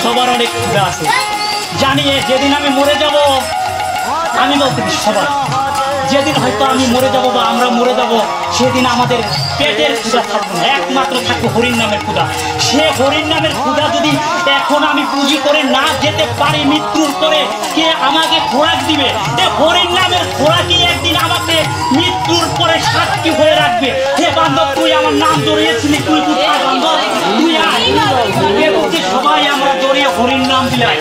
সবার অনেক ক্ষুধা আছে জানিয়ে যেদিন আমি মরে যাব আমি বলতে সবার যেদিন হয়তো আমি মরে যাব বা আমরা মরে যাব সেদিন আমাদের পেটের ক্ষুধা থাকবে না, একমাত্র থাকবে হরিণ নামের ক্ষুধা। সে হরিণ নামের ক্ষুধা যদি এখন আমি পুঁজি করে না যেতে পারি মৃত্যুর পরে, কে আমাকে খোরাক দিবে? হরিণ নামের খোরাকই একদিন আমাকে মৃত্যুর পরে সাক্ষী হয়ে রাখবে। হে বান্ধব, তুই আমার নাম জড়িয়েছিলি, তুই কোথায় বান্ধব? তুই বুকে বুকে সবাই আমরা জড়িয়ে হরিণ নাম দিলাই,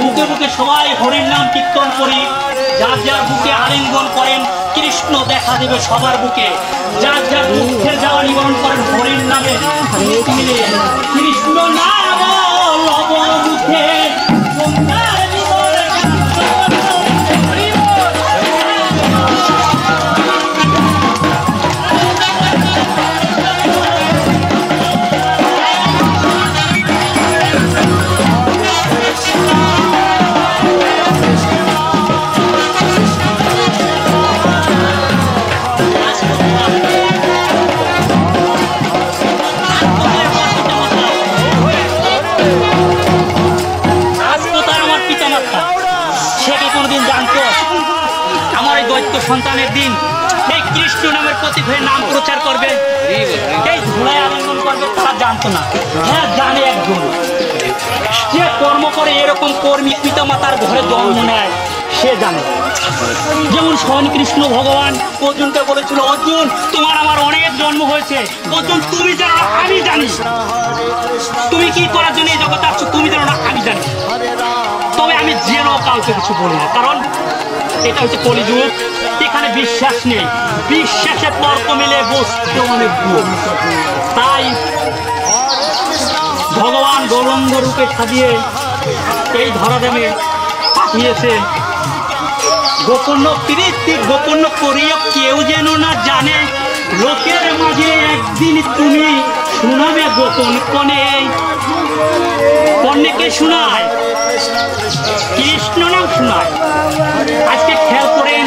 বুকে বুকে সবাই হরিণ নাম কীর্তন করি, যার যার বুকে আলিঙ্গন করেন, কৃষ্ণ দেখা দেবে সবার বুকে। যার যার দুঃখের জ্বালা নিবারণ করেন হরির নামে মিলে কৃষ্ণ নাম লব মুখে সন্তানের দিন এই কৃষ্ণ নামের প্রতীক হয়ে নাম প্রচার করবে, এই ধুলায় আলিঙ্গন করবে, তারা জানতো না। হ্যাঁ জানে একজন যে কর্ম করে এরকম কর্মী পিতা মাতার ঘরে জন্ম নেয়, সে জানে। যেমন স্বয়ং কৃষ্ণ ভগবান অর্জুনকে বলেছিল, অর্জুন তোমার আমার অনেক জন্ম হয়েছে, অর্জুন তুমি জানো না আমি জানি, তুমি কি করার জন্য এই জগতে আসছো তুমি জানো না আমি জানি, তবে আমি যেন কাউকে কিছু বলি না, কারণ এটা হচ্ছে কলিযুগ। এখানে বিশ্বাস নেই, বিশ্বাসে তর্ক মিলে বসতে অনেক ভুল। তাই ভগবান গৌরঙ্গ রূপে সাজিয়ে এই ধরাধামে পাঠিয়েছে। গোপন প্রীতি গোপন করিও কেউ যেন না জানে, লোকের মাঝে একদিন তুমি শোনাবে গোপন কনে। কন্যাকে শোনায় কৃষ্ণ নাম শোনায়। আজকে খেয়াল করেন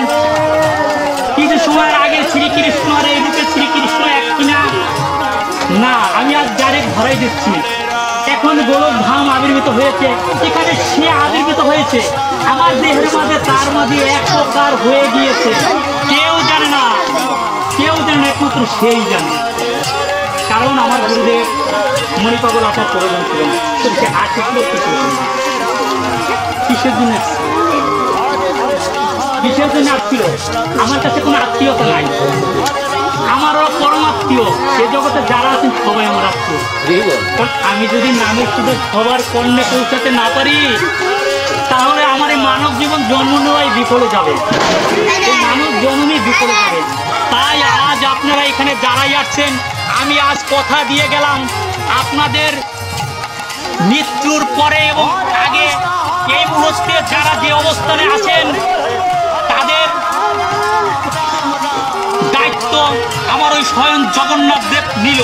কিছু সময়ের আগে শ্রীকৃষ্ণ আর এই রূপে শ্রীকৃষ্ণ এক কিনা না, আমি আজ ডাইরেক্ট ধরাই দিচ্ছি। এখন গোলক ধাম আবির্ভূত হয়েছে, এখানে সে আবির্ভূত হয়েছে আমার দেহের মাঝে, তার মাঝে এক প্রকার হয়ে গিয়েছে। কেউ জানে না, কেউ জানে না, একমাত্র সেই জানে। কারণ আমার গুরুদেব মণিপাগল আসার প্রয়োজন ছিল না, সে আসছিল কিসের জন্য, কিসের জন্য আসছিল? আমার কাছে কোনো আত্মীয়তা নাই, আমারও পরমাত্মীয় এ জগতে যারা আছেন সবাই আমার আত্মীয়। কারণ আমি যদি নামের সুযোগ সবার কর্ণে পৌঁছাতে না পারি, তাহলে আমার এই মানব জীবন জন্ম নেওয়াই বিফলে যাবে, এই মানব জন্মই বিফলে যাবে। তাই আজ আপনারা এখানে যারাই আসছেন, আমি আজ কথা দিয়ে গেলাম, আপনাদের মৃত্যুর পরে এবং আগে এই মুহূর্তে যারা যে অবস্থানে আছেন, তাদের দায়িত্ব আমার ওই স্বয়ং জগন্নাথ দেব নিল।